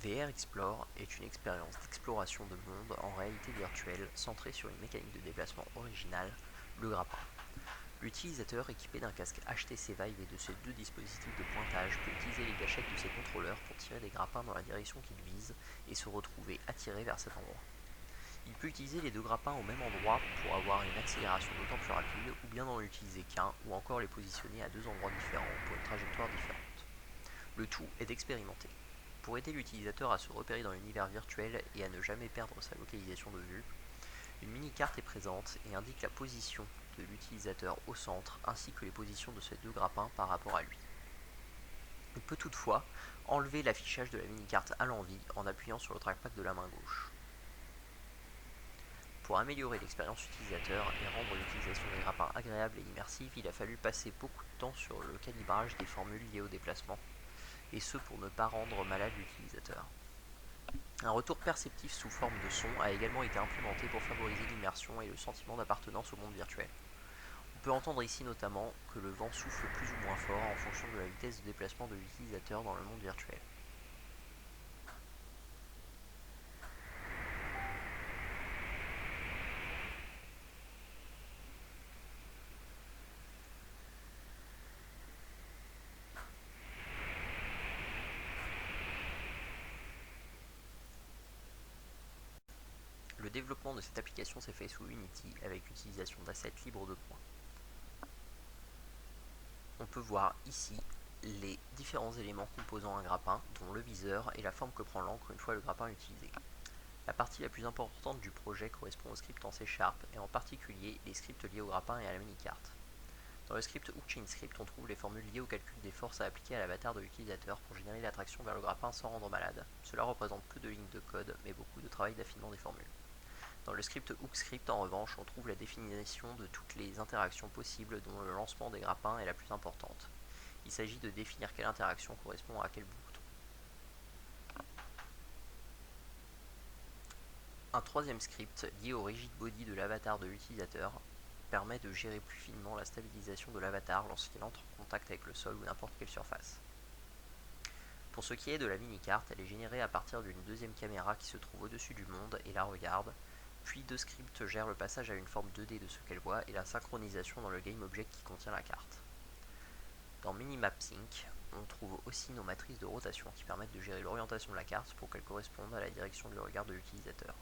VR Explore est une expérience d'exploration de monde en réalité virtuelle centrée sur une mécanique de déplacement originale, le grappin. L'utilisateur équipé d'un casque HTC Vive et de ses deux dispositifs de pointage peut utiliser les gâchettes de ses contrôleurs pour tirer des grappins dans la direction qu'il vise et se retrouver attiré vers cet endroit. Il peut utiliser les deux grappins au même endroit pour avoir une accélération d'autant plus rapide, ou bien n'en utiliser qu'un, ou encore les positionner à deux endroits différents pour une trajectoire différente. Le tout est d'expérimenter. Pour aider l'utilisateur à se repérer dans l'univers virtuel et à ne jamais perdre sa localisation de vue, une mini-carte est présente et indique la position de l'utilisateur au centre ainsi que les positions de ces deux grappins par rapport à lui. On peut toutefois enlever l'affichage de la mini-carte à l'envie en appuyant sur le trackpad de la main gauche. Pour améliorer l'expérience utilisateur et rendre l'utilisation des grappins agréable et immersive, il a fallu passer beaucoup de temps sur le calibrage des formules liées au déplacement, et ce pour ne pas rendre malade l'utilisateur. Un retour perceptif sous forme de son a également été implémenté pour favoriser l'immersion et le sentiment d'appartenance au monde virtuel. On peut entendre ici notamment que le vent souffle plus ou moins fort en fonction de la vitesse de déplacement de l'utilisateur dans le monde virtuel. Le développement de cette application s'est fait sous Unity avec l'utilisation d'assets libres de points. On peut voir ici les différents éléments composant un grappin, dont le viseur et la forme que prend l'encre une fois le grappin utilisé. La partie la plus importante du projet correspond au script en C# et en particulier les scripts liés au grappin et à la mini-carte. Dans le script HookChainScript, on trouve les formules liées au calcul des forces à appliquer à l'avatar de l'utilisateur pour générer l'attraction vers le grappin sans rendre malade. Cela représente peu de lignes de code, mais beaucoup de travail d'affinement des formules. Dans le script HookScript, en revanche, on trouve la définition de toutes les interactions possibles dont le lancement des grappins est la plus importante. Il s'agit de définir quelle interaction correspond à quel bouton. Un troisième script, lié au rigid body de l'avatar de l'utilisateur, permet de gérer plus finement la stabilisation de l'avatar lorsqu'il entre en contact avec le sol ou n'importe quelle surface. Pour ce qui est de la mini-carte, elle est générée à partir d'une deuxième caméra qui se trouve au-dessus du monde et la regarde, puis deux scripts gèrent le passage à une forme 2D de ce qu'elle voit et la synchronisation dans le GameObject qui contient la carte. Dans Minimap-Sync, on trouve aussi nos matrices de rotation qui permettent de gérer l'orientation de la carte pour qu'elle corresponde à la direction du regard de l'utilisateur.